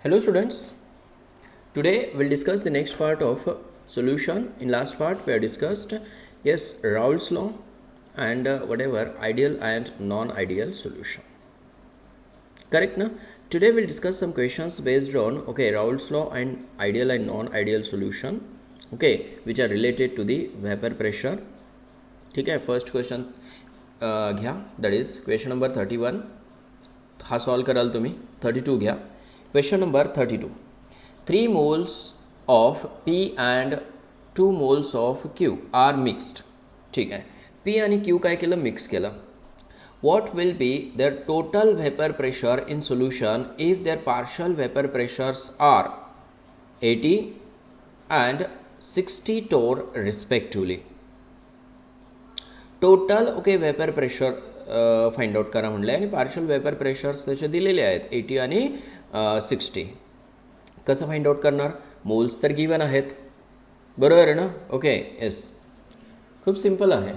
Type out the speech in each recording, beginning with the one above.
Hello students, today we'll discuss the next part of solution. In last part we have discussed Raoult's law and whatever ideal and non-ideal solution. Correct na? Today we'll discuss some questions based on Raoult's law and ideal and non-ideal solution which are related to the vapor pressure. ठीक है, first question घ्या, that is question number 31. हा solve कराल तुम्ही. 32 घ्या. Question number 32. 3 moles of P and 2 moles of Q are mixed. ठीक आहे, P आणि Q काय केलं, मिक्स केलं. What will be their total vapor pressure in solution if their partial vapor pressures are 80 and 60 torr respectively. Total vapour pressure find out करा म्हणलं आणि partial vapour pressures त्याचे दिलेले आहेत 80 आणि 60. कसं फाइंड आउट करणार, मोल्स तर गिवन आहेत, बरोबर आहे ना. येस, खूप सिंपल आहे.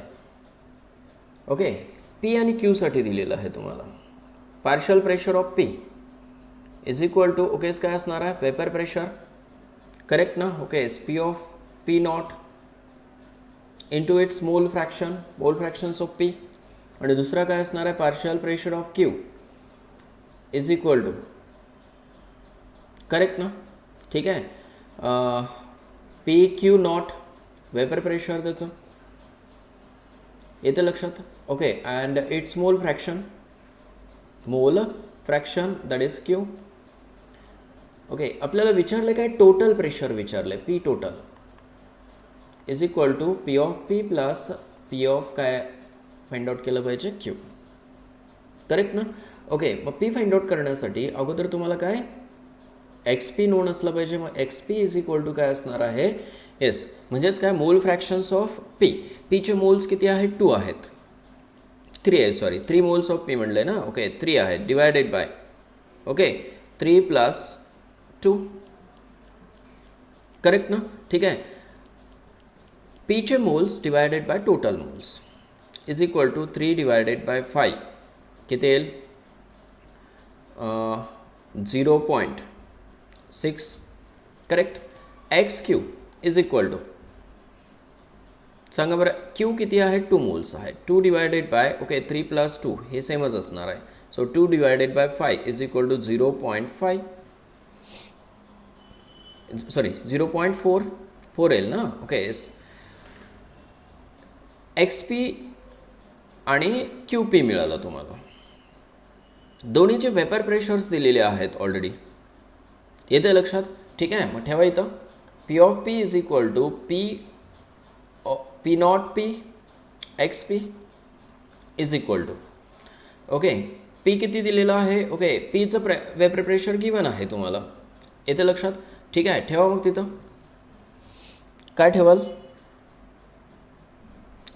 पी आणि क्यू साठी दिलेलं आहे तुम्हाला. Partial pressure of P is equal to काय असणार आहे, वेपर प्रेशर, करेक्ट ना. P of P naught into its mole fractions of P. आणि दुसरा काय असणार आहे, partial pressure of Q is equal to, correct ना. ठीक आहे, P Q naught vapour pressure त्याचं येतं लक्षात. And its mole fraction that is Q. आपल्याला विचारलं काय, टोटल प्रेशर विचारलं, P total is equal to P of P plus P of काय फाइंड आउट केलं पाहिजे, क्यू, करेक्ट ना. मग पी फाइंड आउट करण्यासाठी अगोदर तुम्हाला काय एक्स पी नोन असलं पाहिजे. मग X P is equal to काय असणार आहे, येस म्हणजेच काय, मोल फ्रॅक्शन्स ऑफ पी. पीचे मोल्स किती आहेत, 2 आहेत, 3 आहे, सॉरी 3 मोल्स ऑफ पी म्हणले ना. 3 आहेत डिवायडेड बाय 3 प्लस 2, करेक्ट ना. ठीक आहे, पीचे moles divided by total moles is equal to 3 divided by 5 किती येईल, 0.6, correct. X Q is equal to, सांगा बरं, क्यू किती आहे, 2 मोल्स आहे, 2 डिवायडेड बाय 3 प्लस 2 हे सेमच असणार आहे. So 2 divided by 5 is equal to 0.5, sorry 0.4 येईल ना. येस, एक्स पी आणि क्यू पी मिळालं तुम्हाला. दोन्हीचे वेपर प्रेशर्स दिलेले आहेत ऑलरेडी, येते लक्षात. ठीक आहे, मग ठेवा इथं P of P is equal to P naught P X P is equal to P किती दिलेलं आहे, पीचं वेपर प्रेशर गिवन आहे तुम्हाला, येते लक्षात. ठीक आहे, ठेवा मग तिथं काय ठेवाल,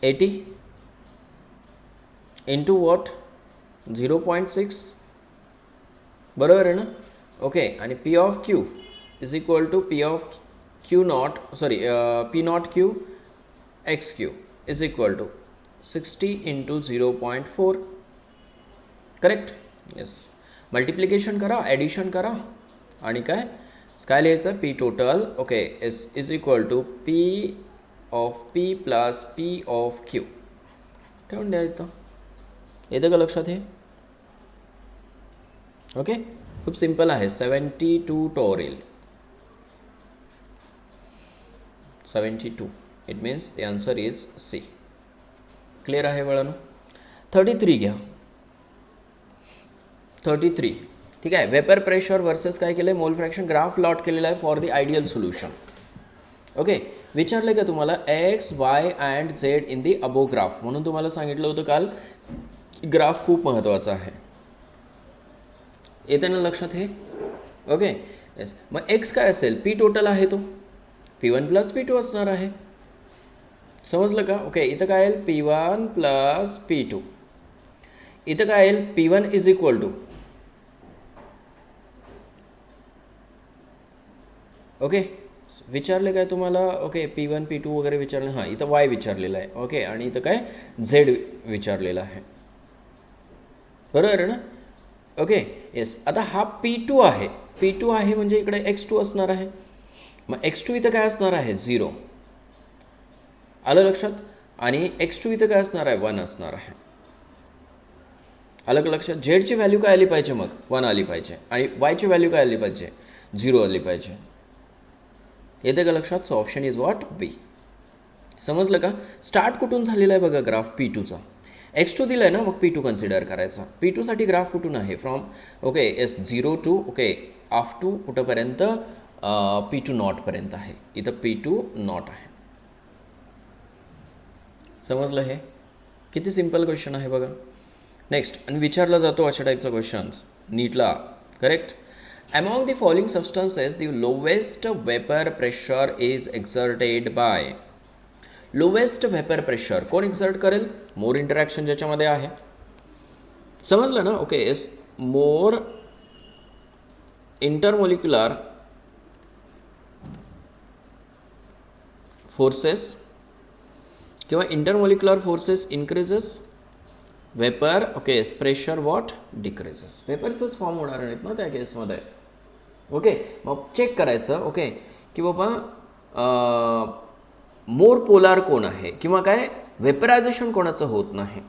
80 इंटू वॉट, 0.6, बरोबर आहे ना. आणि P of Q is equal to P of Q naught, sorry P naught Q X Q is equal to 60 into 0.4, correct. Yes, multiplication करा, ॲडिशन करा आणि काय लिहायचं, P total is equal to P of P plus P of Q ठेवून द्या इथं, येतं का लक्षात हे. खूप सिंपल आहे. 72 टॉर येईल, 72. It means the answer is C. Clear आहे वळण. 33 घ्या. 33 ठीक आहे, वेपर प्रेशर वर्सेस काय केलं, मोल फ्रॅक्शन ग्राफ लॉट केलेला आहे फॉर द आयडियल सोल्युशन. विचारलं का तुम्हाला x Y and Z in the above graph, म्हणून तुम्हाला सांगितलं होतं काल ग्राफ खूप महत्त्वाचा आहे, येते ना लक्षात हे. येस, मग एक्स काय असेल, पी टोटल आहे तो P1 प्लस P2 असणार आहे, समजलं का. इथं काय येईल, P1 प्लस P2. इथं काय येईल, P1 इज इक्वल टू विचारले काय तुम्हाला, P1 P2 वगैरे विचारले. हां, इथं वाय विचारलेलं आहे, आणि इथं काय झेड विचारलेलं आहे, बरोबर आहे ना. Okay yes. आता हा P2 आहे, P2 आहे म्हणजे इकडे X2 असणार आहे. मग X2 इथं काय असणार आहे 0, आलं लक्षात. आणि X2 इथं काय असणार आहे 1 असणार आहे, आलं का लक्षात. झेडची व्हॅल्यू काय आली पाहिजे मग 1 आली पाहिजे आणि वायची व्हॅल्यू काय आली पाहिजे 0 आली पाहिजे. येते का लक्षात. सो ऑप्शन इज व्हॉट बी. समजलं का. स्टार्ट कुठून झालेला आहे बघा ग्राफ P2चा. X2 दिला आहे ना, मग P2 कन्सिडर करायचा. P2 साठी ग्राफ कुठून आहे from okay S 0 to okay up to कुठंपर्यंत P2 नॉटपर्यंत आहे. इथं P2 नॉट आहे. समजलं. हे किती सिम्पल क्वेश्चन आहे बघा. नेक्स्ट आणि विचारला जातो अशा टाईपचा क्वेश्चन्स नीटला. Correct. Among the following substances the lowest vapour pressure is exerted by. Lowest vapour pressure कोण एक्झर्ट करेल. मोर इंटरॅक्शन ज्याच्यामध्ये आहे. समजलं ना. Okay yes. More intermolecular forces किंवा intermolecular forces increases, vapour okay pressure what decreases. वेपर्सच form होणार नाहीत ना त्या केसमध्ये. ओके मग चेक करायचं ओके की बाबा मोर पोलार कोण आहे किंवा काय वेपरायझेशन कोणाचं होत नाही.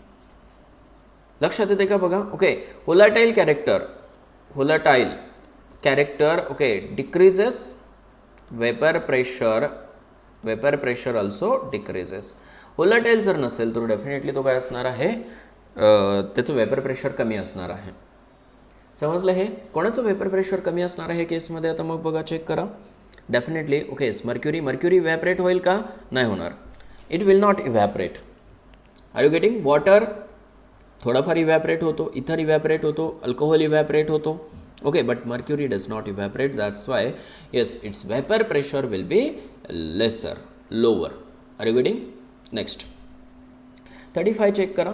लक्षात येते का बघा. Okay volatile character okay decreases vapour pressure also decreases. Volatile जर नसेल तर डेफिनेटली तो काय असणार आहे त्याचं वेपर प्रेशर कमी असणार आहे. समजलं. हे कोणाचं वेपर प्रेशर कमी असणार आहे केसमध्ये. आता मग बघा चेक करा. डेफिनेटली ओके मर्क्युरी इव्हॅपरेट होईल का. नाही होणार. It will not evaporate. Are you getting. Water थोडाफार इव्हॅपरेट होतो, इथर इव्हॅपरेट होतो, अल्कोहोल इव्हॅपरेट होतो. Okay but mercury does not evaporate. That's why yes it's vapour pressure will be lesser lower. Are you getting. Next 35 check करा.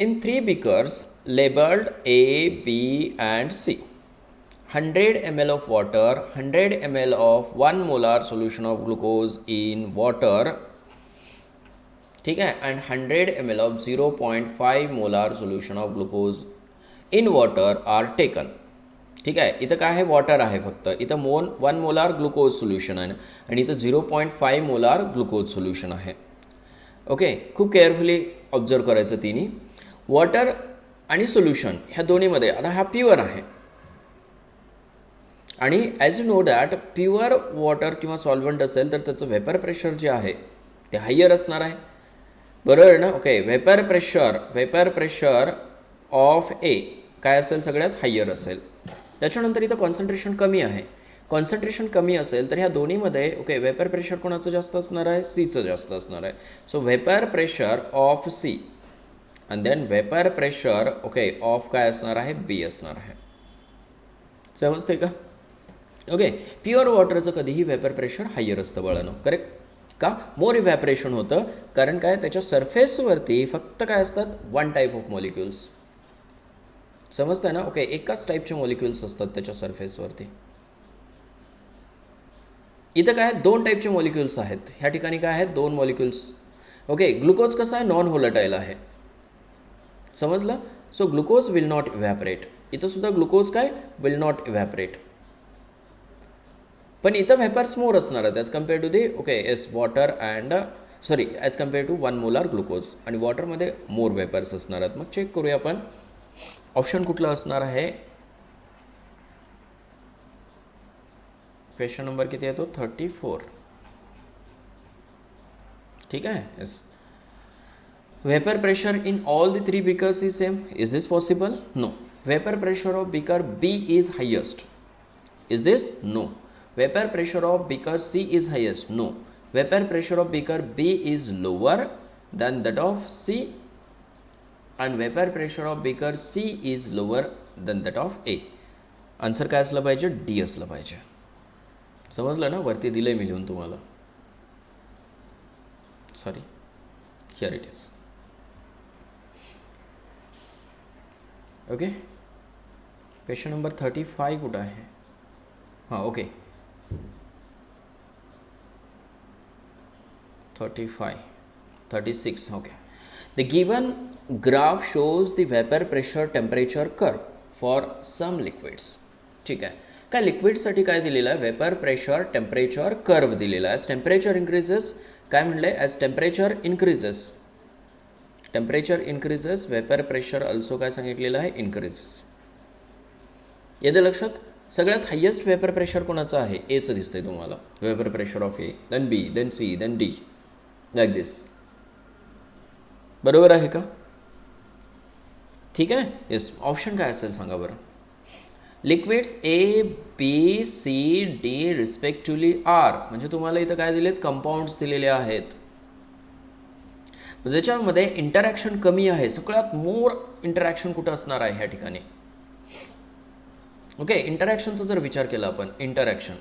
In 3 beakers labeled A, B and C, 100 ml of water, 100 ml of 1 molar solution of glucose in water, ठीक है, and 100 ml of 0.5 molar solution of glucose in water are taken. ठीक आहे. इथं काय आहे water आहे फक्त. इथं 1 मोलार ग्लुकोज सोल्युशन आहे आणि इथं 0.5 मोलार ग्लुकोज सोल्युशन आहे. ओके खूप केअरफुली ऑब्झर्व करायचं तिन्ही. वॉटर आणि सोल्युशन ह्या दोन्हीमध्ये आता हा प्युअर आहे आणि as you know that pure water किंवा सॉल्व्हंट असेल तर त्याचं वेपर प्रेशर जे आहे ते हायर असणार आहे. बरोबर आहे ना. ओके वेपर प्रेशर ऑफ ए काय असेल सगळ्यात हायर असेल. त्याच्यानंतर इथं कॉन्सन्ट्रेशन कमी आहे. कॉन्सन्ट्रेशन कमी असेल तर ह्या दोन्हीमध्ये ओके वेपर प्रेशर कोणाचं जास्त असणार आहे सीचं जास्त असणार आहे. So vapour pressure of C and then vapor pressure okay of काय असणार आहे बी असणार आहे. समजते का. ओके प्युअर वॉटरचं कधीही वेपर प्रेशर हायर असतं बाळांनो. करेक्ट. का मोर इव्हॅपरेशन होतं कारण काय त्याच्या सरफेसवरती फक्त काय असतात 1 टाईप ऑफ मॉलिक्युल्स. समजतं ना. ओके एकाच टाईपचे मॉलिक्युल्स असतात त्याच्या सरफेसवरती. इथं काय 2 टाईपचे मॉलिक्युल्स आहेत. ह्या ठिकाणी काय आहेत 2 मॉलिक्युल्स. ओके ग्लुकोज कसा आहे नॉन होलाटाईल आहे. समजलं. So glucose will not evaporate. इथं सुद्धा ग्लुकोज काय विल नॉट इव्हॅपरेट. पण इथं व्हेपर्स मोर असणार आहेत as compare to the okay S water and as compare to 1 molar glucose आणि वॉटरमध्ये मोर व्हेपर्स असणार आहेत. मग चेक करूया आपण ऑप्शन कुठला असणार आहे. क्वेश्चन नंबर किती येतो 34. ठीक आहे. Yes. Vapor pressure in all the 3 beakers is same. Is this possible? No. Vapor pressure of beaker B is highest. Is this? No. Vapor pressure of beaker C is highest. No. Vapor pressure of beaker B is lower than that of C and vapor pressure of beaker C is lower than that of A. Answer काय असलं पाहिजे D असलं पाहिजे. समजलं ना. वरती दिलंय मी लिहून तुम्हाला. Sorry here it is. Okay question number 35 कुठं आहे. हां okay 36 okay. The given graph shows the vapor pressure temperature curve. For some liquids. ठीक आहे. काय लिक्विडसाठी काय दिलेलं आहे, वेपर प्रेशर टेम्परेचर कर्व दिलेला आहे. टेम्परेचर इन्क्रीजेस, काय म्हणले, as temperature increases, temperature increases vapour pressure also काय सांगितलेलं आहे, इन्क्रीजेस. येते लक्षात. सगळ्यात हायेस्ट वेपर प्रेशर कोणाचं आहे, एचं दिसतंय तुम्हाला. Vapour pressure of A, then B, then C, then D, like this. बरोबर आहे का? ठीक आहे. येस. ऑप्शन काय असेल सांगा बरं. Liquids A B C D respectively are, म्हणजे तुम्हाला इथं काय दिलेत, कंपाऊंड्स दिलेले आहेत ज्याच्यामध्ये इंटरॅक्शन कमी आहे. सगळ्यात मोर इंटरॅक्शन कुठं असणार आहे ह्या ठिकाणी. ओके, इंटरॅक्शनचा जर विचार केला आपण, इंटरॅक्शन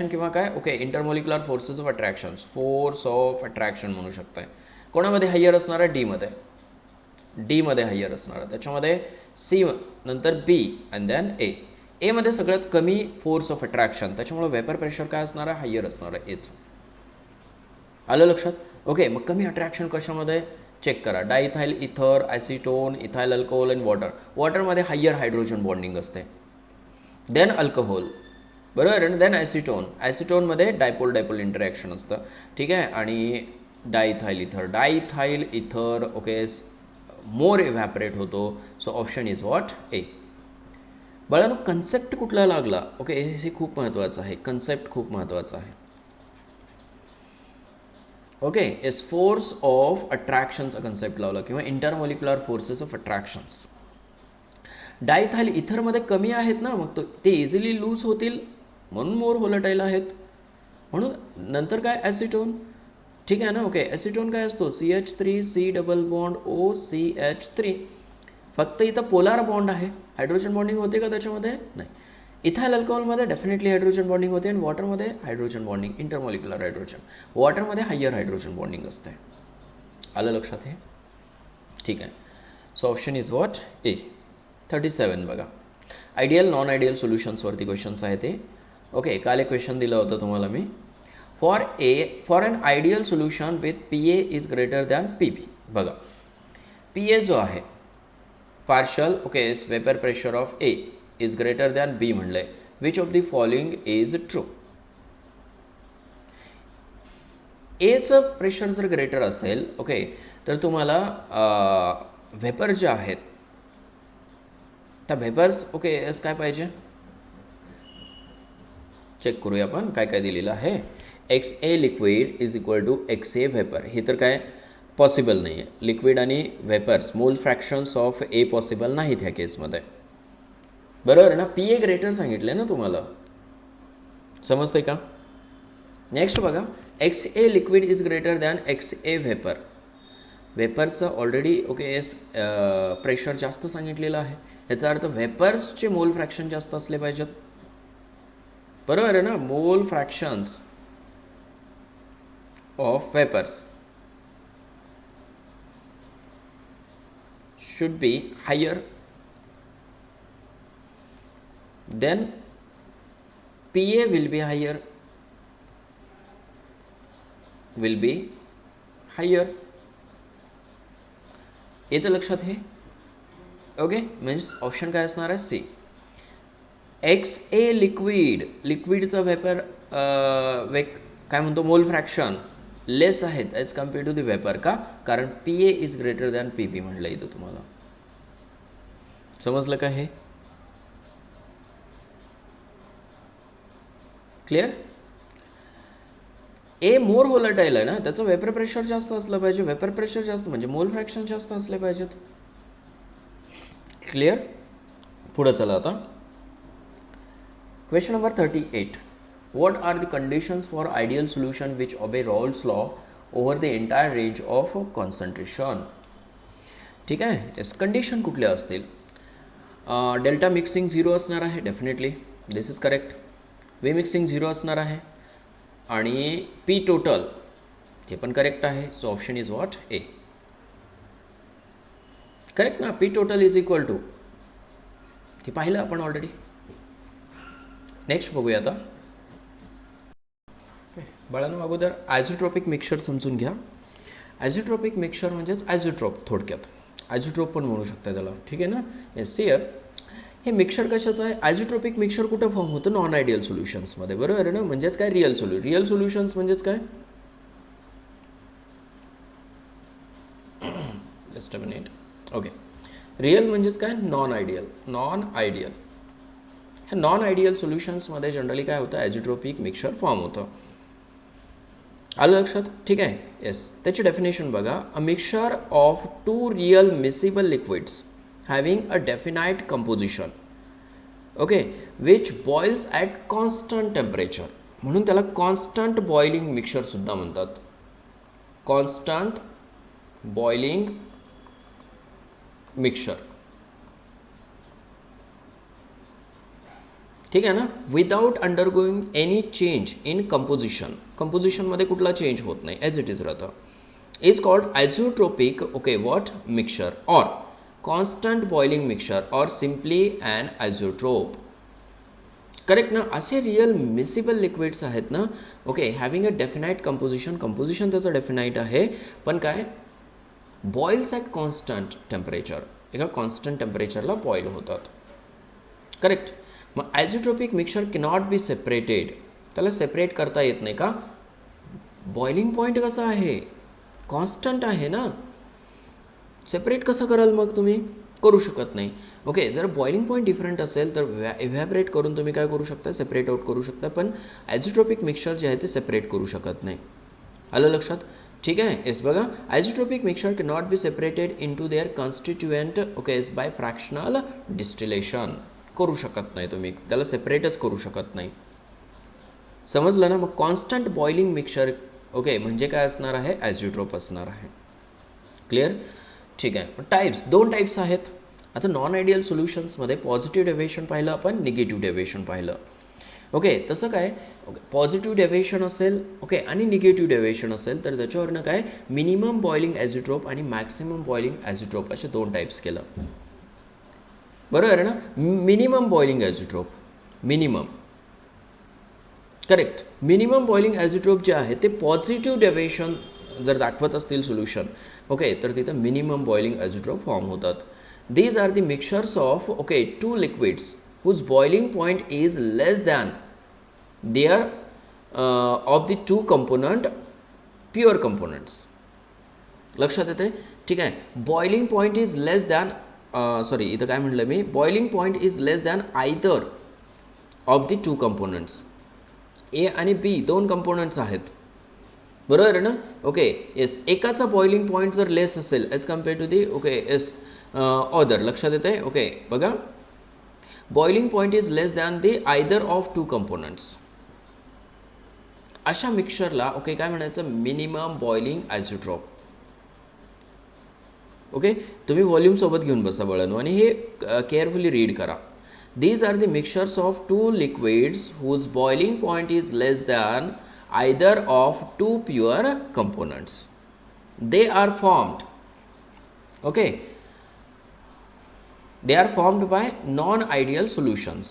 किंवा काय, okay, intermolecular forces of attraction, force of attraction म्हणू शकताय. कोणामध्ये हायर असणार आहे, डीमध्ये हायर असणार आहे. त्याच्यामध्ये सी नंतर बी अँड देन एमध्ये सगळ्यात कमी फोर्स ऑफ अट्रॅक्शन, त्याच्यामुळे वेपर प्रेशर काय असणार आहे, हायर असणार आहे एच. आलं लक्षात. ओके, मग कमी अट्रॅक्शन कशामध्ये, चेक करा. डायइथाइल इथर, ॲसिटोन, इथाइल अल्कोहोल आणि वॉटरमध्ये हायर हायड्रोजन बॉन्डिंग असते. देन अल्कोहोल, बरोबर. आणि देन ॲसिटोनमध्ये डायपोल इंटरॅक्शन असतं. ठीक आहे. आणि डायइथाइल इथर ओके मोर इव्हॅपरेट होतो. सो ऑप्शन इज व्हॉट, ए. बाळांनो, कन्सेप्ट कुठला लागला, ओके, हे खूप महत्त्वाचं आहे. कन्सेप्ट खूप महत्त्वाचा आहे. ओके, एस फोर्स ऑफ अट्रॅक्शनचा कन्सेप्ट लावला किंवा intermolecular forces of attractions. Diethyl इथरमध्ये कमी आहेत ना, मग ते इझिली लूज होतील म्हणून मोर व्होलेटाईल आहेत. म्हणून नंतर काय, ॲसिटोन. ठीक आहे ना. ओके, ॲसिटोन काय असतो, CH3 डबल बॉन्ड OCH3. फक्त इथं पोलार बॉन्ड आहे, हायड्रोजन बॉन्डिंग होते का त्याच्यामध्ये, नाही. इथाइल अल्कोहोलमध्ये डेफिनेटली हायड्रोजन बॉन्डिंग होते आणि वॉटरमध्ये हायड्रोजन बॉन्डिंग, इंटरमॉलिक्युलर हायड्रोजन. वॉटरमध्ये हायर हायड्रोजन बॉन्डिंग असते. आलं लक्षात हे. ठीक आहे. So option is what, A. 37 बघा. आयडियल नॉन आयडियल सोल्युशन्सवरती क्वेश्चन्स आहे ते. ओके, काल एक क्वेश्चन दिलं होतं तुम्हाला मी. For an ideal solution with PA is greater than PP. बघा, PA जो आहे partial, okay, vapour pressure of A is greater than B म्हणलं आहे. Which of the following is true. एचं प्रेशर जर ग्रेटर असेल, ओके, तर तुम्हाला व्हेपर जे आहेत त्या व्हेपर्स, ओके, काय पाहिजे चेक करूया आपण काय काय दिलेलं आहे. XA liquid is equal to XA vapour. हे तर काय पॉसिबल नाही आहे. लिक्विड आणि व्हेपर्स मोल फ्रॅक्शन्स ऑफ A पॉसिबल नाहीत ह्या केसमध्ये. बरोबर ना. PA ग्रेटर सांगितलं ना तुम्हाला, समजते का. नेक्स्ट बघा, XA liquid is greater than XA vapour. व्हेपरचं ऑलरेडी, ओके, प्रेशर जास्त सांगितलेलं आहे. याचा अर्थ व्हेपर्सचे मोल फ्रॅक्शन जास्त असले पाहिजेत. बरोबर आहे ना. Mole fractions of vapours should be higher then PA will be higher येतं लक्षात हे. ओके, मीन्स ऑप्शन काय असणार आहे, सी. XA लिक्विडचं व्हेपर काय म्हणतो, मोल फ्रॅक्शन लेस आहेत as compared to the vapour. का, कारण PA is greater than PP म्हटलं इथं तुम्हाला. समजलं का हे, क्लिअर. ए मोर व्होलेटाईल आहे ना, त्याचं वेपर प्रेशर जास्त असलं पाहिजे. वेपर प्रेशर जास्त म्हणजे मोल फ्रॅक्शन जास्त असले पाहिजेत. क्लिअर. पुढं चला आता. Question number 38. What are the conditions for ideal solution which obey Raoult's law over the entire range of concentration? ठीक आहे. येस, कंडिशन कुठल्या असतील. डेल्टा मिक्सिंग 0 असणार आहे definitely, this is correct. V mixing 0 असणार आहे आणि P टोटल हे पण करेक्ट आहे. So option is what, A. Correct ना. P total is equal to, हे पाहिलं आपण ऑलरेडी. नेक्स्ट बघूया आता. बाळांनो, अगोदर आयझोट्रॉपिक मिक्सचर समजून घ्या. आयझोट्रॉपिक मिक्सचर म्हणजेच आयझोट्रॉप थोडक्यात. आयझोट्रोप पण म्हणू शकता त्याला, ठीक आहे ना. येस, हिअर हे मिक्सर कशाचं आहे, आयझोट्रोपिक मिक्सर कुठं फॉर्म होतं, नॉन आयडियल सोल्युशन्समध्ये, बरोबर आहे ना. म्हणजेच काय, रिअल सोल्युशन्स म्हणजेच काय, just a minute. Okay, real म्हणजेच काय, नॉन आयडियल. ह्या नॉन आयडियल सोल्युशन्समध्ये जनरली काय होतं, ॲजिट्रोपिक मिक्सर फॉर्म होतं. आलं लक्षात, ठीक आहे. येस, त्याची डेफिनेशन बघा. A mixture of two real miscible liquids having a definite composition, okay, which boils at constant temperature. म्हणून त्याला कॉन्स्टंट बॉइलिंग मिक्सरसुद्धा म्हणतात. कॉन्स्टंट बॉइलिंग मिक्सर, ठीक आहे ना. Without undergoing any change in कंपोजिशनमध्ये कुठला चेंज होत नाही, ॲज इट इज राहतं. Is called azeotropic, okay, what mixture or constant boiling mixture or simply an azeotrope. Correct ना. असे रिअल मिसिबल लिक्विड्स आहेत ना, okay, having a definite composition त्याचं डेफिनाईट आहे, पण काय, बॉइल्स ॲट कॉन्स्टंट टेम्परेचर, एका कॉन्स्टंट टेम्परेचरला बॉईल होतात. करेक्ट. मग azeotropic mixture cannot be separated, त्याला सेपरेट करता येत नाही का, बॉइलिंग पॉईंट कसा आहे, कॉन्स्टंट आहे ना. सेपरेट कसं कराल मग, तुम्ही करू शकत नाही. ओके, जर बॉइलिंग पॉईंट डिफरंट असेल तर इव्हॅपरेट करून तुम्ही काय करू शकता, सेपरेट आउट करू शकता, पण ॲजिट्रोपिक मिक्सर जे आहे ते सेपरेट करू शकत नाही. आलं लक्षात, ठीक आहे. येस, बघा, azeotropic mixture can not be separated into their constituent, okay, is by fractional distillation. करू शकत नाही तुम्ही त्याला, सेपरेटच करू शकत नाही. समजलं ना. मग कॉन्स्टंट बॉइलिंग मिक्सर, ओके, म्हणजे काय असणार आहे, ॲजिट्रोप असणार आहे. क्लिअर, ठीक आहे. टाईप्स, 2 टाईप्स आहेत. आता नॉन आयडियल सोल्युशन्समध्ये पॉझिटिव्ह डेव्हिएशन पाहिलं आपण, निगेटिव्ह डेव्हिएशन पाहिलं. ओके, तसं काय, ओके, पॉझिटिव्ह डेव्हिएशन असेल, ओके, आणि निगेटिव्ह डेव्हिएशन असेल तर त्याच्यावरनं काय, मिनिमम बॉइलिंग ॲजिट्रोप आणि मॅक्सिमम बॉइलिंग ॲजिट्रोप असे 2 टाईप्स केलं, बरोबर आहे ना. Minimum boiling azeotrope, minimum, correct. Minimum boiling azeotrope जे आहे ते पॉझिटिव्ह डेव्हिएशन जर दाखवत असतील सोल्युशन, ओके, तर तिथं मिनिमम बॉइलिंग ॲजिट्रोप फॉर्म होतात. These are the mixtures of, okay, 2 liquids whose boiling point is less than their of the 2 component pure components. लक्षात येते, ठीक आहे. Boiling point is less than, sorry इथं काय म्हटलं मी, boiling point is less than either of the 2 components. A आणि B 2 components आहेत, बरोबर आहे ना. ओके, येस, एकाचा बॉइलिंग पॉईंट जर लेस असेल as compare to the, okay, yes, other. लक्षात येते, ओके, बघा, boiling point is less than the either of 2 components. अशा मिक्सरला, ओके, काय म्हणायचं, मिनिमम बॉइलिंग ॲजिट्रोप. ओके, तुम्ही व्हॉल्यूमसोबत घेऊन बसा बळांनो आणि हे केअरफुली रीड करा. These are the mixtures of 2 liquids whose boiling point is less than either of 2 pure components. They are formed, okay, they are formed by non-ideal solutions.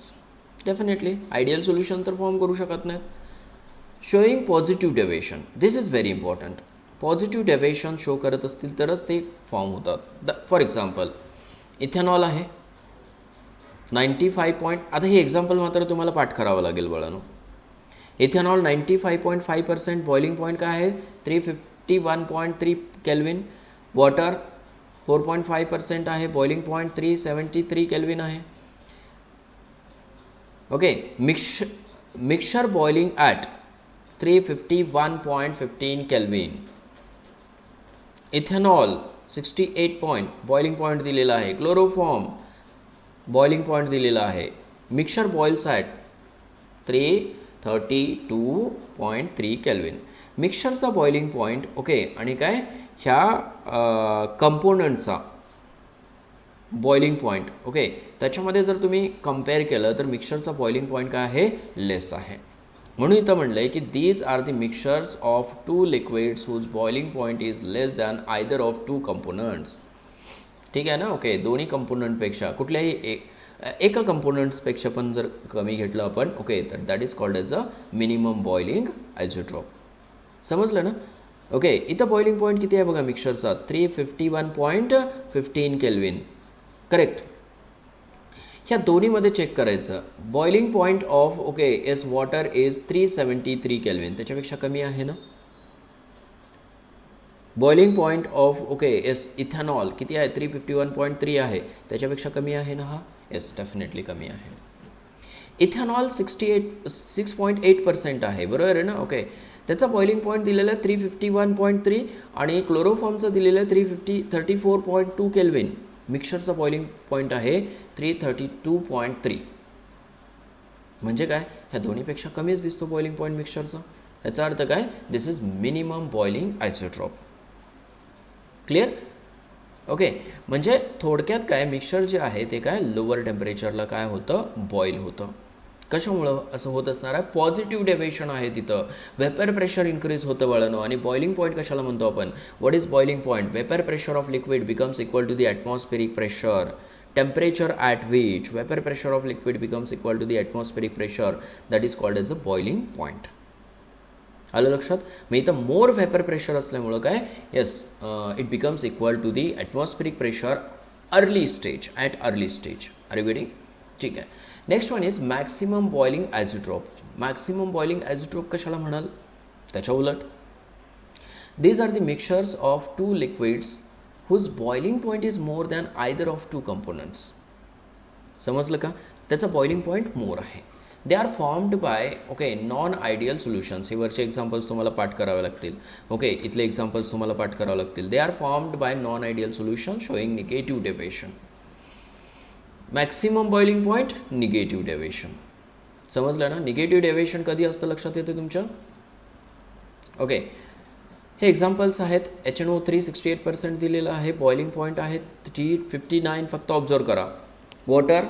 Definitely ideal solution तर form करू शकत नाहीत. showing positive deviation, this is very important. Positive deviation show करत असतील तरच ते form होतात. For example, ethanol आहे 95 पॉईंट, आता हे एक्झाम्पल मात्र तुम्हाला पाठ करावं लागेल बळानो. इथेनॉल 95.5% बॉइलिंग पॉईंट काय आहे, 351.3 केल्विन. वॉटर 4.5% आहे, बॉइलिंग पॉईंट 373 केल्विन आहे. Okay, mixture boiling at 351.15 kelvin. Ethanol 68 point boiling point दिलेला आहे. क्लोरोफॉर्म बॉइलिंग पॉईंट दिलेला आहे. Mixture boils at 332.3 kelvin. मिक्सरचा बॉइलिंग पॉईंट, ओके, आणि काय ह्या कंपोनंटचा बॉइलिंग पॉईंट, ओके, त्याच्यामध्ये जर तुम्ही कम्पेअर केलं तर मिक्सरचा बॉइलिंग पॉईंट काय आहे, लेस आहे. म्हणून इथं म्हटलं आहे की these are the mixtures of 2 liquids whose boiling point is less than either of 2 components. ठीक आहे ना. ओके, दोन्ही कंपोनंटपेक्षा कुठल्याही एका कंपोनंट्सपेक्षा पण जर कमी घेतलं आपण, ओके, तर that is called as a minimum boiling azeotrope. समजलं ना. ओके, इथं बॉइलिंग पॉईंट किती आहे बघा मिक्सरचा 351.15 केल्विन. करेक्ट. ह्या दोन्हीमध्ये चेक करायचं. Boiling point of okay yes water is 373 kelvin, त्याच्यापेक्षा कमी आहे ना. Boiling point of okay yes ethanol किती आहे 351.3 आहे, त्याच्यापेक्षा कमी आहे ना हा. येस डेफिनेटली कमी आहे. इथेनॉल 6.8% आहे, बरोबर आहे ना. ओके, त्याचा बॉइलिंग पॉईंट दिलेला आहे 351.3 आणि क्लोरोफॉर्मचं दिलेलं आहे 34.2 केल्विन. मिक्सरचा बॉइलिंग पॉईंट आहे 332.3. म्हणजे काय, ह्या दोन्हीपेक्षा कमीच दिसतो बॉइलिंग पॉईंट मिक्सरचा. याचा अर्थ काय, this is minimum boiling azeotrope. Clear. Okay, म्हणजे थोडक्यात काय मिक्सर जे आहे ते काय लोअर टेम्परेचरला काय होतं बॉईल होतं. कशामुळं असं होत असणार आहे, पॉझिटिव्ह डेव्हिएशन आहे तिथं. वेपर प्रेशर इन्क्रीज होतं वळणं. आणि बॉइलिंग पॉईंट कशाला म्हणतो आपण, what is boiling point, vapour pressure of liquid becomes equal to the atmospheric pressure, temperature at which vapour pressure of liquid becomes equal to the atmospheric pressure, that is called as a boiling point. आलं लक्षात. मग इथं more vapour pressure असल्यामुळं काय yes it becomes equal to the atmospheric pressure early stage, at early stage. Are you getting. ठीक आहे. Next one is maximum boiling azeotrope. Maximum boiling azeotrope कशाला म्हणाल, त्याच्या उलट. These are the mixtures of two liquids whose boiling point is more than either of two components. समजलं का, त्याचा boiling point more आहे. They are formed by okay non ideal solutions. हे वरचे एक्झाम्पल्स तुम्हाला पाठ करावे लागतील. ओके, इथले एक्झाम्पल्स तुम्हाला पाठ करावे लागतील. दे are formed bye non ideal solution showing negative deviation. Maximum boiling point negative deviation. समजलं ना. निगेटिव्ह डेव्हिएशन कधी असतं लक्षात येते तुमच्या. ओके, हे एक्झाम्पल्स आहेत. HNO3 68% दिलेलं आहे. बॉइलिंग पॉईंट आहे 359. फक्त ऑब्झर्व करा. Water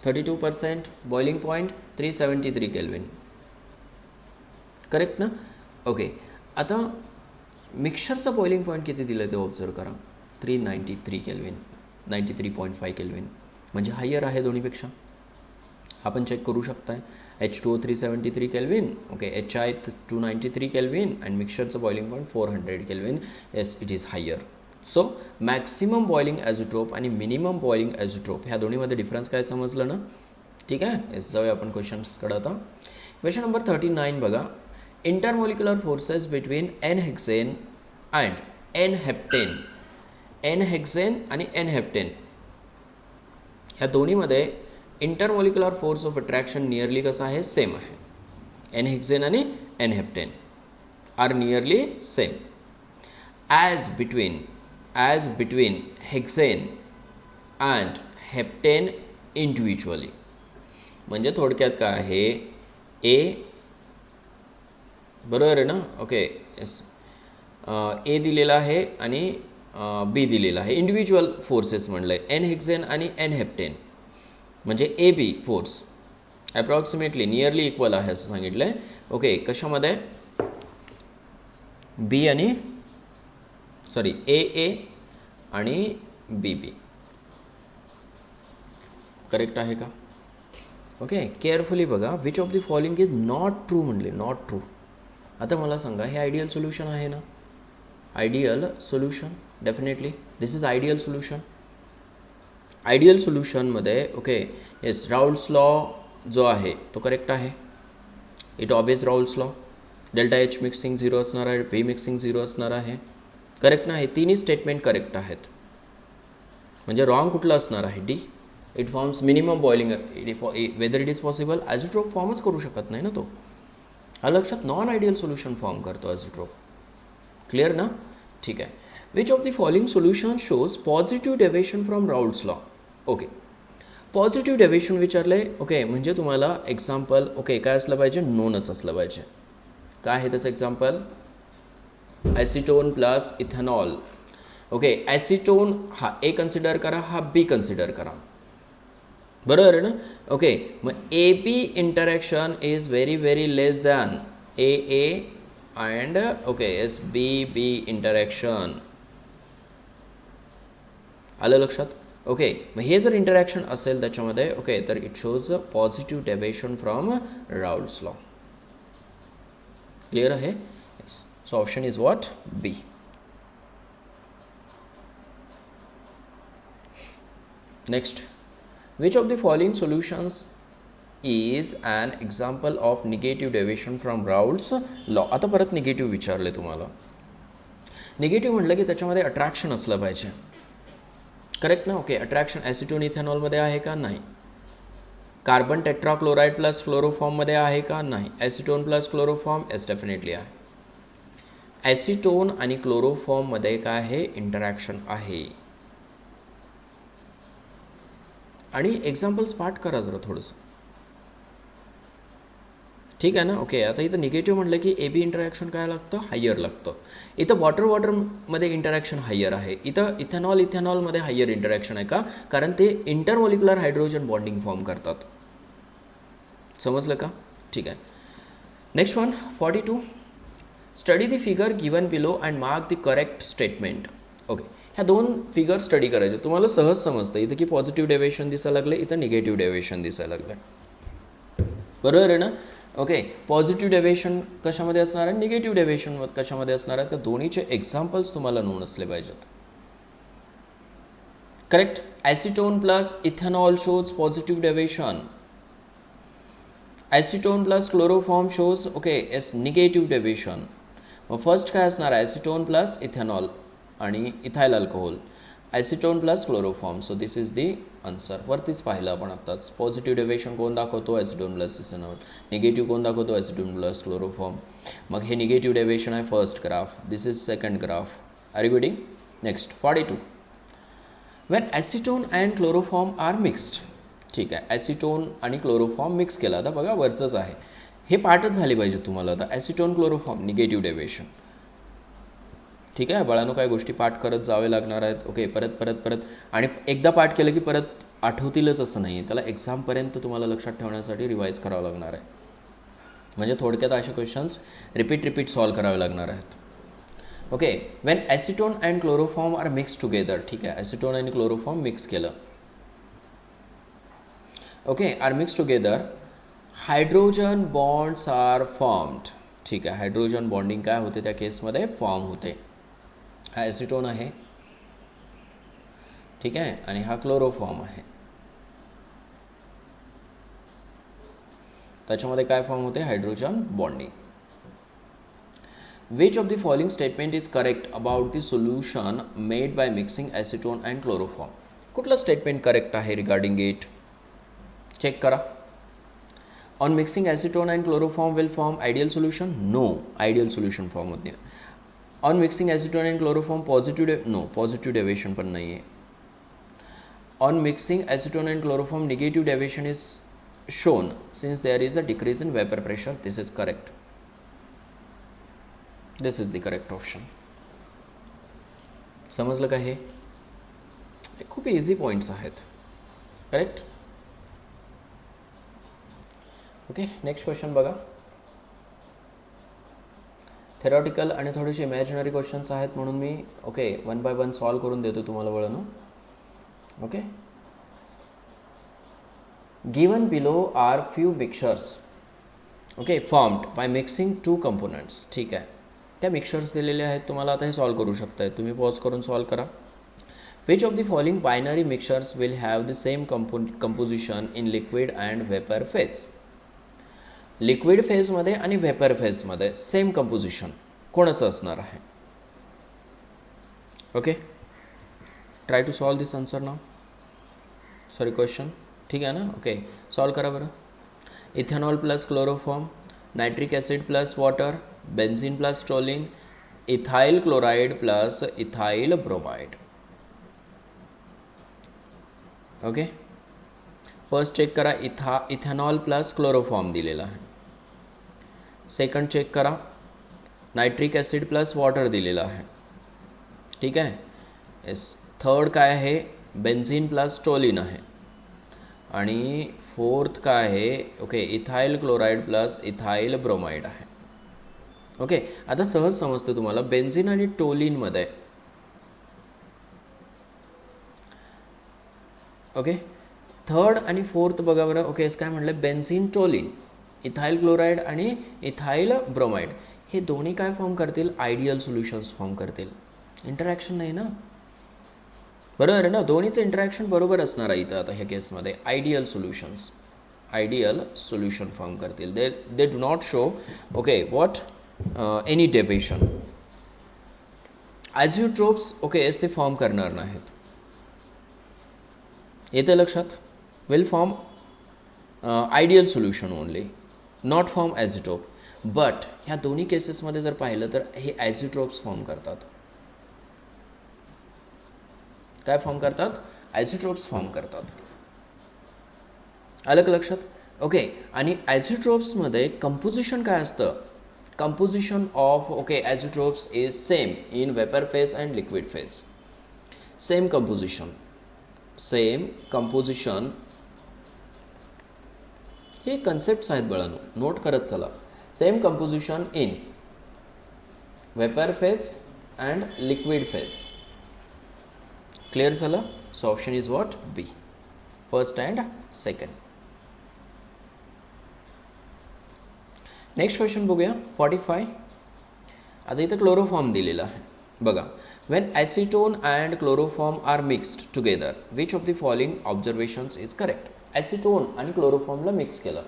32%, boiling point 373 kelvin. Correct ना. ओके, आता मिक्सरचं बॉइलिंग पॉईंट किती दिलं ते ऑब्झर्व करा. 393 केल्विन, 93.5 केल्विन. म्हणजे हायर आहे दोन्हीपेक्षा. आपण चेक करू शकताय. H2O 373 kelvin, okay, HI 293 kelvin and मिक्सरचं boiling point 400 kelvin. Yes it is higher. So maximum boiling azeotrope आणि मिनिमम बॉइलिंग ॲझोट्रोप ह्या दोन्हीमध्ये डिफरन्स काय समजलं ना. ठीक आहे. येस, जाऊया आपण क्वेश्चन्सकडे आता. क्वेश्चन नंबर 39 बघा. Intermolecular forces between N hexane and N heptane. N hexane आणि एन हेप्टेन ह्या दोन्हीमध्ये intermolecular force of attraction nearly कसं आहे, सेम आहे. एन हेक्सेन आणि N heptane are nearly same as between hexane and heptane individually. म्हणजे थोडक्यात काय आहे, ए बरोबर आहे ना. ओके, येस, ए दिलेला आहे आणि बी दिलेला आहे. इंडिव्हिज्युअल फोर्सेस म्हणलं आहे. एन हेक्सेन आणि एन हेप्टेन म्हणजे A B force approximately nearly equal आहे असं सांगितलं आहे. ओके, कशामध्ये बी आणि सॉरी ए आणि बी करेक्ट आहे का. ओके, केअरफुली बघा. Which of the following is not true म्हणले. Not true. आता मला सांगा, हे आयडियल सोल्युशन आहे ना. Ideal solution definitely this is ideal solution. Ideal सोल्युशनमध्ये ओके येस राऊल्स लॉ जो आहे तो करेक्ट आहे. It obeys Raoult's law. Delta H mixing 0 असणार आहे, बी मिक्सिंग 0 असणार आहे. करेक्ट ना. हे तिन्ही स्टेटमेंट करेक्ट आहेत. म्हणजे रॉंग कुठलं असणार आहे, D. It forms minimum boiling. Whether it is possible. Azeotrope फॉर्मच करू शकत नाही ना तो. हा लक्षात. नॉन आयडियल सोल्युशन फॉर्म करतो ॲझोट्रोप. क्लिअर ना. ठीक आहे. Which of the following solution shows positive deviation from Raoult's law. Okay, positive deviation विचारले. ओके, म्हणजे तुम्हाला एक्झाम्पल ओके काय असलं पाहिजे, नोनच असलं पाहिजे. काय आहे त्याचं example, acetone plus ethanol. Okay, acetone हा ए कन्सिडर करा, हा बी कन्सिडर करा. बरोबर आहे ना. ओके, मग A B interaction is very less than A and okay S B interaction. आलं लक्षात. ओके, मग हे जर इंटरॅक्शन असेल त्याच्यामध्ये ओके तर it shows a positive deviation from Raoult's law. Clear आहे. Yes. So option is what? B. Next, which of the following solutions is an example of negative deviation from Raoult's law? आता परत negative विचारले तुम्हाला. Negative म्हटलं की त्याच्यामध्ये attraction असलं पाहिजे. करेक्ट ना? ओके, अट्रॅक्शन ॲसिटोन इथेनॉलमध्ये आहे का? नाही. कार्बन टेट्राक्लोराइड प्लस क्लोरोफॉर्ममध्ये आहे का? नाही. Acetone plus chloroform? Yes, definitely आहे. ॲसिटोन आणि क्लोरोफॉर्ममध्ये काय आहे? इंटरॅक्शन आहे. आणि एक्झाम्पल्स पाठ करा जरा थोडंसं, ठीक आहे ना? ओके, आता इथं निगेटिव्ह म्हटलं की ए बी इंटरॅक्शन काय लागतं? हायर लागतं. इथं वॉटरमध्ये इंटरॅक्शन हायर आहे. इथं इथेनॉलमध्ये हायर इंटरॅक्शन आहे का? कारण ते इंटरमॉलिक्युलर हायड्रोजन बॉन्डिंग फॉर्म करतात. समजलं का? ठीक आहे. Next one, 42. Study the figure given below and mark the correct statement. Okay, ह्या दोन फिगर स्टडी करायचे. तुम्हाला सहज समजतं इथं की पॉझिटिव्ह डेव्हिएशन दिसायला लागलं, इथं निगेटिव्ह डेव्हिएशन दिसायला लागलं. बरोबर आहे ना? ओके, पॉझिटिव्ह डेव्हिएशन कशामध्ये असणार आहे, निगेटिव्ह डेव्हिएशन कशामध्ये असणार आहे, त्या दोन्हीचे एक्झाम्पल्स तुम्हाला नोन असले पाहिजेत. Correct. Acetone plus ethanol shows positive deviation. Acetone plus chloroform shows okay S negative deviation. मग फर्स्ट काय असणार आहे, ॲसिटोन प्लस इथेनॉल आणि ethyl alcohol, acetone plus chloroform. So this is the answer. वरतीच पाहिलं आपण आत्ताच. पॉझिटिव्ह डेव्हिएशन कोण दाखवतो, ॲसिटोन प्लस इथेनॉल. निगेटिव्ह कोण दाखवतो, ॲसिटोन प्लस क्लोरोफॉर्म. मग हे निगेटिव्ह डेव्हिएशन आहे first graph, this is second graph. Are you getting? Next 42. When acetone and chloroform are mixed. ठीक आहे, ॲसिटोन आणि क्लोरोफॉर्म मिक्स केला. आता बघा वरचंच आहे, हे पार्टच झाली पाहिजे तुम्हाला. आता ॲसिटोन क्लोरोफॉर्म निगेटिव्ह डेव्हिएशन. ठीक आहे बाळांनो, काय गोष्टी पाठ करत जावे लागणार आहेत. ओके, परत परत परत. आणि एकदा पाठ केलं की परत आठवतीलच असं नाही आहे, त्याला एक्झामपर्यंत तुम्हाला लक्षात ठेवण्यासाठी रिवाईज करावं लागणार आहे. म्हणजे थोडक्यात असे क्वेश्चन्स रिपीट सॉल्व करावे लागणार आहेत. Okay, when acetone and chloroform are mix together. ठीक आहे, ॲसिटोन आणि क्लोरोफॉर्म मिक्स केलं. Okay, are mix together, hydrogen bonds are formed. ठीक आहे, हायड्रोजन बॉन्डिंग काय होते त्या केसमध्ये? फॉर्म होते. हा ॲसिटोन आहे, ठीक आहे, आणि हा क्लोरोफॉर्म आहे. त्याच्यामध्ये काय फॉर्म होते? Hydrogen bonding. Which of the following statement is correct about the solution made by mixing acetone and chloroform. कुठलं स्टेटमेंट करेक्ट आहे रिगार्डिंग इट? चेक करा. On mixing acetone and chloroform will form ideal solution? No, ideal solution form होत नाही. On mixing acetone and chloroform positive no, positive deviation पण नाही आहे. On mixing acetone and chloroform negative deviation is shown since there is a decrease in vapour pressure. This is correct. This is the correct option. समजलं का? हे खूप easy points आहेत. Correct. Okay, next question बघा. Theoretical आणि थोडेसे imaginary questions आहेत म्हणून मी okay one by one solve करून देतो तुम्हाला वळण. Okay, given below are few mixtures okay formed by mixing two components. ठीक आहे, त्या मिक्सचर्स दिलेले आहेत तुम्हाला. आता हे सॉल्व करू शकताय तुम्ही. पॉज करून सॉल्व करा. Which of the following binary mixtures will have the same composition in liquid and vapour phase. Liquid फेजमध्ये आणि व्हेपर फेजमध्ये सेम कंपोजिशन कोणाचं असणार आहे? Okay, try to solve this answer now. Sorry question. ठीक आहे ना? ओके, सॉल्व करा बरं. Ethanol plus chloroform, nitric acid plus water, benzene plus toluene, ethyl chloride plus ethyl bromide. Okay, first check करा. Ethanol plus chloroform दिलेला आहे. Second check करा. Nitric acid plus water दिलेला आहे. ठीक आहे. येस. थर्ड काय आहे? बेन्झिन प्लस टोलिन आहे. आणि फोर्थ काय आहे? Okay, ethyl chloride plus ethyl bromide आहे. ओके, आता सहज समजतं तुम्हाला. बेन्झिन आणि टोलिनमध्ये ओके थर्ड आणि फोर्थ बघा बरं. ओके, काय म्हटलं? बेन्झिन टोलिन, इथाइल क्लोराइड आणि इथाइल ब्रोमाइड हे दोन्ही काय फॉर्म करतील, आयडियल सोल्युशन्स फॉर्म करतील. इंटरॅक्शन नाही ना, बरोबर आहे ना, दोन्हीचं इंटरॅक्शन बरोबर असणार आहे इथं. आता ह्या केसमध्ये आयडियल सोल्युशन फॉर्म करतील. They do not show okay what any deviation. Azeotropes okay ते फॉर्म करणार नाहीत. येते लक्षात, will form ideal solution only, not form azeotrope. But ह्या दोन्ही केसेसमध्ये जर पाहिलं तर हे ॲझिट्रोप्स फॉर्म करतात. काय फॉर्म करतात, ॲझिट्रोप्स फॉर्म करतात. आलं का लक्षात, ओके. आणि ॲझिट्रोप्समध्ये कंपोजिशन काय असतं, composition of okay azeotropes is same in vapour phase and liquid phase. Same composition हे कन्सेप्ट्स आहेत बाळांनो, नोट करत चला. Same composition in vapour phase and liquid phase. Clear झालं. So option is what, B, first and second. Next question बघूया 45. आता इथं chloroform दिलेला आहे बघा. When acetone and chloroform are mixed together which of the following observations is correct. Acetone आणि क्लोरोफॉर्मला mix केलं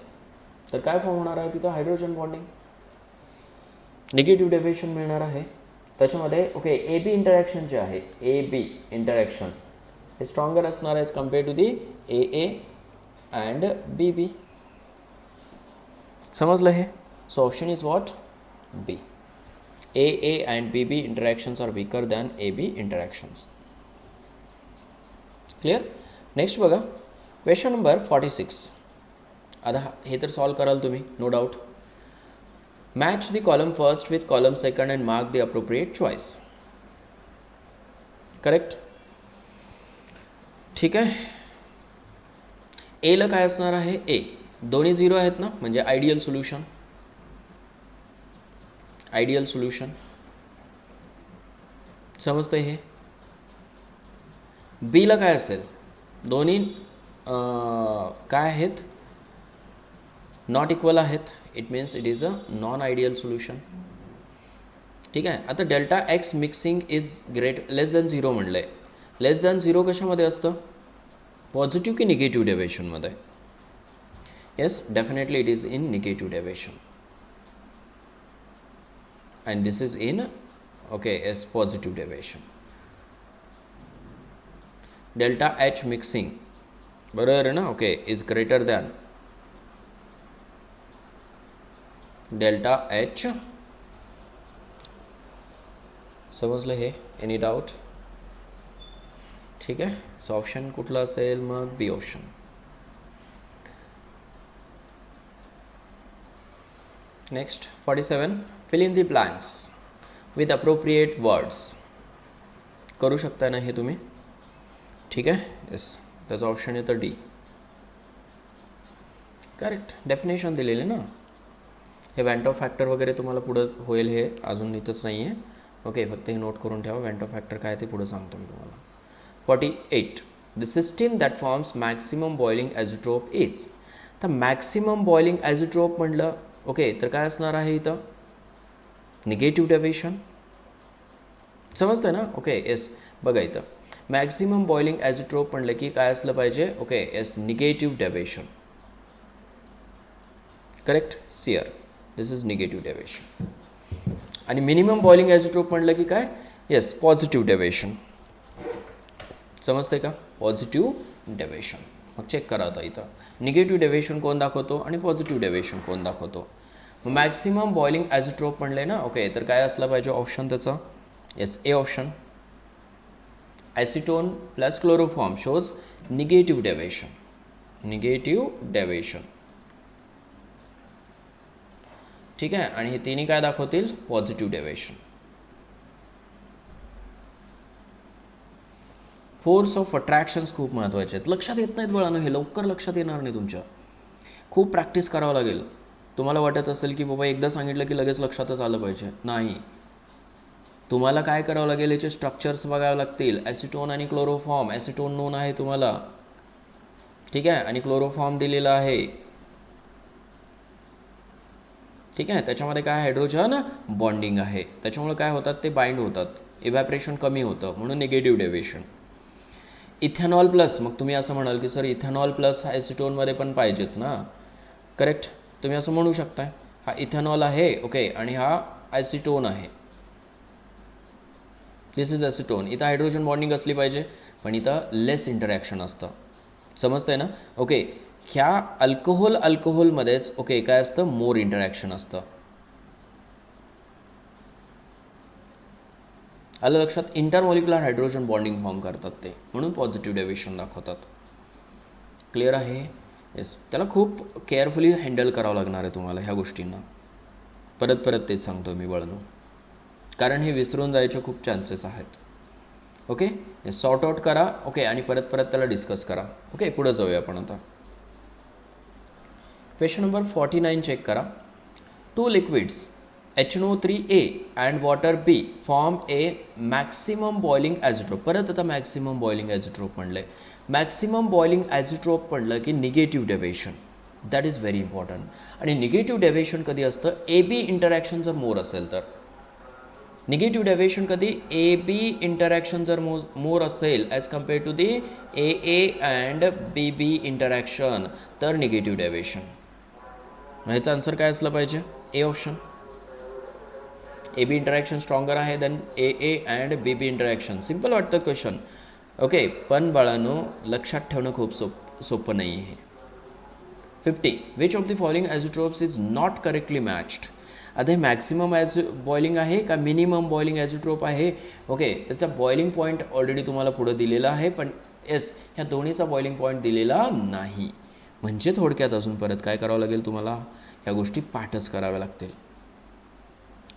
तर काय फॉर्म होणार आहे तिथं, हायड्रोजन बॉन्डिंग, निगेटिव्ह डेव्हिएशन मिळणार आहे. त्याच्यामध्ये ओके ए बी इंटरॅक्शन जे आहे, ए बी इंटरॅक्शन हे स्ट्रॉंगर असणार as compared to the A A and B B. समजलं हे. So option is what, B. A A and B B interactions are weaker than A B interactions. Clear. Next बघा question number 46. आता हे तर solve कराल तुम्ही, no doubt. Match the column first with column second and mark the appropriate choice. Correct. ठीक आहे. एला काय असणार आहे, ए. दोन्ही 0 आहेत ना, म्हणजे आयडियल सोल्युशन. आयडियल सोल्युशन समजतंय हे. बीला काय असेल, दोन्ही काय आहेत, नॉट इक्वल आहेत. It means it is a non ideal solution. ठीक आहे. आता delta x mixing is less than 0 म्हणलं आहे. लेस दॅन 0 कशामध्ये असतं, पॉझिटिव्ह की निगेटिव्ह डेव्हिएशनमध्ये. Yes, definitely it is in negative deviation. And this is in okay as positive deviation. Delta H mixing बरोबर आहे ना, okay is greater than delta H. समजलं हे, एनी डाऊट. ठीक आहे. सो ऑप्शन कुठला असेल मग, B option. Next 47. Fill in the blanks with appropriate words. करू शकता ना हे तुम्ही. ठीक आहे. येस, त्याचं ऑप्शन येतं डी. करेक्ट. डेफिनेशन दिलेले ना, हे वॅन्ट ऑफ फॅक्टर वगैरे तुम्हाला पुढं होईल, हे अजून इथंच नाही आहे. ओके, फक्त हे नोट करून ठेवा. वॅन्ट ऑफ फॅक्टर काय ते पुढं सांगतो मी तुम्हाला. 48. The system that forms maximum boiling azeotrope is. तर मॅक्सिमम बॉइलिंग ॲझिट्रोप म्हटलं ओके तर काय असणार आहे इथं, निगेटिव्ह डेव्हिएशन. समजतं ना, ओके येस. बघा इथं मॅक्सिमम बॉइलिंग ॲझिट्रोप म्हणलं की काय असलं पाहिजे, okay yes negative deviation. Correct. सिअर दिस इज निगेटिव्ह डेव्हिएशन. आणि मिनिमम बॉइलिंग ॲझिट्रोप म्हणलं की काय, येस पॉझिटिव्ह डेव्हिएशन. समजते का, पॉझिटिव्ह डेव्हिएशन. मग चेक करा आता इथं निगेटिव्ह डेव्हिएशन कोण दाखवतो आणि पॉझिटिव्ह डेव्हिएशन कोण दाखवतो. मॅक्सिमम बॉइलिंग ॲझिट्रोप म्हणले ना, ओके तर काय असलं पाहिजे ऑप्शन त्याचा, yes A option. Acetone plus chloroform shows negative deviation. Negative deviation. ठीक आहे. आणि हे तिन्ही काय दाखवतील, positive deviation. Force of attractions खूप महत्त्वाचे आहेत. लक्षात येत नाहीत बाळांनो, हे लवकर लक्षात येणार नाही तुमच्या. खूप प्रॅक्टिस करावं लागेल. तुम्हाला वाटत असेल की बाबा एकदा सांगितलं की लगेच लक्षातच आलं पाहिजे, नाही. तुम्हाला काय करावं लागेल, याचे स्ट्रक्चर्स बघावे लागतील. ॲसिटोन आणि क्लोरोफॉर्म. ॲसिटोन नोन आहे तुम्हाला, ठीक आहे, आणि क्लोरोफॉर्म दिलेला आहे. ठीक आहे. त्याच्यामध्ये काय हायड्रोजन बॉन्डिंग आहे, त्याच्यामुळे काय होतात ते बाइंड होतात, इव्हॅपरेशन कमी होतं, म्हणून निगेटिव्ह डेव्हिएशन. इथेनॉल प्लस, मग तुम्ही असं म्हणाल की सर इथेनॉल प्लस ॲसिटोनमध्ये पण पाहिजेच ना. करेक्ट, तुम्ही असं म्हणू शकताय. हा इथेनॉल आहे ओके, आणि हा ॲसिटोन आहे. दिस इज ॲसिटोन. इथं हायड्रोजन बॉन्डिंग असली पाहिजे, पण इथं लेस इंटरॅक्शन असतं. समजतंय ना. ओके, ह्या अल्कोहोलमध्येच ओके काय असतं, मोर इंटरॅक्शन असतं. आलं लक्षात. इंटरमॉलिक्युलर हायड्रोजन बॉन्डिंग फॉर्म करतात ते, म्हणून पॉझिटिव्ह डेव्हिएशन दाखवतात. क्लिअर आहे. येस, त्याला खूप केअरफुली हँडल करावं लागणार आहे तुम्हाला ह्या गोष्टींना. परत परत तेच सांगतो मी बळनो, कारण हे विसरून जायचे खूप चान्सेस आहेत. ओके, हे सॉर्ट आउट करा ओके, आणि परत परत त्याला डिस्कस करा. ओके, पुढे जाऊया आपण आता. क्वेश्चन नंबर 49 चेक करा. 2 liquids HNO3A and water B form a maximum boiling azeotrope. परत आता मॅक्सिमम बॉइलिंग ॲझोट्रोप म्हणलं आहे. मॅक्सिमम बॉइलिंग ॲझोट्रोप म्हणलं की negative deviation, that is very important. आणि निगेटिव्ह डेव्हिएशन कधी असतं, ए बी इंटरॅक्शन जर मोर असेल तर. निगेटिव्ह डेव्हिएशन कधी, ए बी इंटरॅक्शन जर मोर असेल as compare to the A A and B B interaction, तर निगेटिव्ह डेव्हिएशन. ह्याचं आन्सर काय असलं पाहिजे, A option. A B interaction stronger आहे then A A and B B interaction. Simple वाटतं क्वेश्चन ओके, पण बाळांनो लक्षात ठेवणं खूप सोपं नाही आहे. 50. Which of the following azeotropes is not correctly matched. आता हे मॅक्सिमम बॉइलिंग आहे का मिनिमम बॉइलिंग ॲझोट्रोप आहे. ओके, त्याचा बॉइलिंग पॉईंट ऑलरेडी तुम्हाला पुढं दिलेला आहे, पण येस ह्या दोन्हीचा बॉइलिंग पॉईंट दिलेला नाही. म्हणजे थोडक्यात अजून परत काय करावं लागेल तुम्हाला, ह्या गोष्टी पाठच कराव्या लागतील.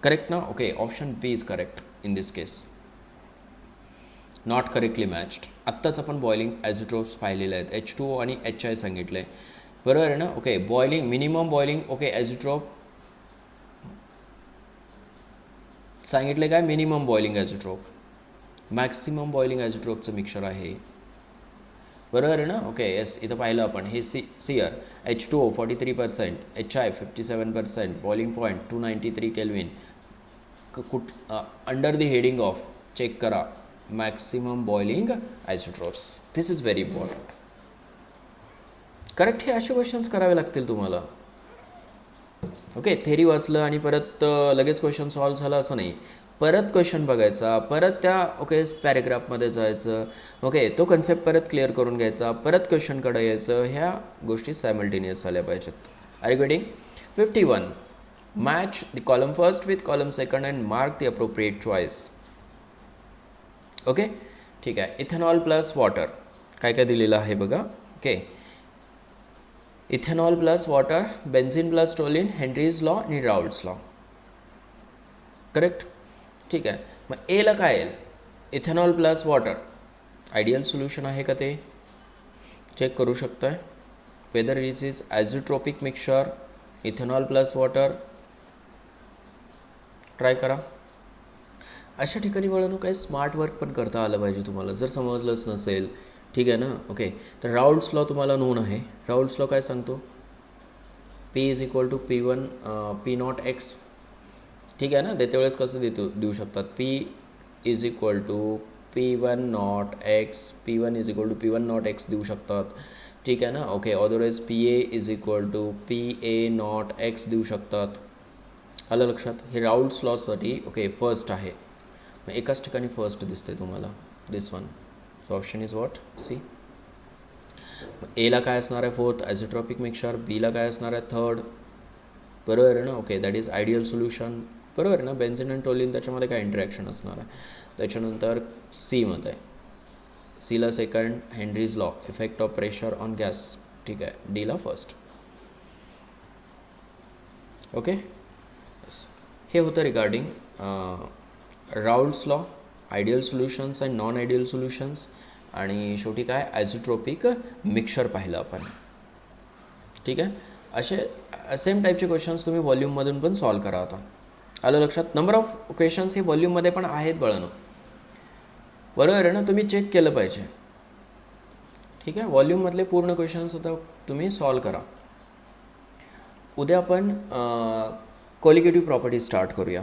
करेक्ट ना. Okay, option B is correct in this case. Not correctly matched. आत्ताच आपण बॉइलिंग ॲझोट्रोप्स पाहिलेले आहेत, H2O आणि HI सांगितलं आहे, बरोबर आहे ना. Okay, boiling minimum boiling okay azeotrope सांगितले काय, minimum boiling azeotrope. Maximum boiling ॲझोट्रोपचं मिक्सचर आहे, बरोबर आहे ना. ओके, येस, इथं पाहिलं आपण हे सियर H2O 43%, HI 57%, boiling point 293 kelvin. Under the heading of check करा maximum boiling azeotropes. This is very important. Correct, हे असे क्वेश्चन्स करावे लागतील तुम्हाला. ओके, थेरी वाचलं आणि परत लगेच क्वेश्चन सॉल्व्ह झाला असं नाही. परत क्वेश्चन बघायचा, परत त्या ओके पॅरेग्राफमध्ये जायचं, ओके तो कन्सेप्ट परत क्लिअर करून घ्यायचा, परत क्वेश्चनकडे यायचं. ह्या गोष्टी सायमल्टेनियस झाल्या पाहिजेत. Are you getting. 51. Match the column first with column second and mark the appropriate choice. Okay, ठीक आहे. इथेनॉल प्लस वॉटर काय काय दिलेलं आहे बघा. Okay, ethanol plus water, benzene plus toluene, Henry's law आणि राऊल्ट्स लॉ. करेक्ट, ठीक आहे. मग एला काय येईल, ethanol plus water. Ideal solution आहे का ते चेक करू शकताय. Whether is is azeotropic mixture, ethanol plus water. Try करा. अशा ठिकाणी वळून काही स्मार्ट वर्क पण करता आलं पाहिजे तुम्हाला, जर समजलंच नसेल. ठीक आहे ना. ओके, तर राऊल्ट्स लॉ तुम्हाला नोन आहे. राऊल्ट्स लॉ काय सांगतो, P is equal to P1 P0x. ठीक आहे ना. देते वेळेस कसं देऊ शकतात, P is equal to P1 is equal to P1 देऊ शकतात. ठीक आहे ना. Okay, otherwise PA is equal to PA0x देऊ शकतात. आलं लक्षात. हे राऊल्ट्स लॉसाठी ओके फर्स्ट आहे. एकाच ठिकाणी फर्स्ट दिसते तुम्हाला, this one. So option is what, C. एला काय असणार आहे, फोर्थ ॲझोट्रॉपिक मिक्सचर. बीला काय असणार आहे, थर्ड. बरोबर आहे ना. Okay, that is ideal solution. बरोबर आहे ना. बेन्झिन अँड टोलिन त्याच्यामध्ये काय इंटरॅक्शन असणार आहे. त्याच्यानंतर सीमध्ये, सीला second, Henry's law, effect of pressure on gas. ठीक आहे, डीला फर्स्ट. ओके, हे होतं regarding Raoult's law, ideal solutions and non ideal solutions. आणि शेवटी काय, ॲझोट्रोपिक मिक्सचर पाहिलं आपण. ठीक आहे. असे सेम टाईपचे क्वेश्चन्स तुम्ही व्हॉल्यूममधून पण सॉल्व करा आता. आलं लक्षात. नंबर ऑफ क्वेश्चन्स हे व्हॉल्यूममध्ये पण आहेत बळानो, बरोबर आहे ना. तुम्ही चेक केलं पाहिजे. ठीक आहे, व्हॉल्यूममधले पूर्ण क्वेश्चन्स आता तुम्ही सॉल्व करा. उद्या आपण कोलिगेटिव्ह प्रॉपर्टीज स्टार्ट करूया.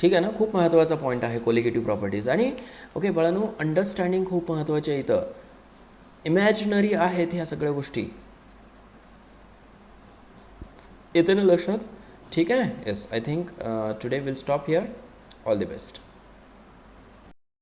ठीक आहे ना. खूप महत्त्वाचा पॉईंट आहे कोलिगेटिव्ह प्रॉपर्टीज. आणि ओके बाळांनो, अंडरस्टँडिंग खूप महत्त्वाची आहे इथं. इमॅजिनरी आहेत ह्या सगळ्या गोष्टी. येते ना लक्षात? ठीक आहे. Yes, I think today will stop here. All the best.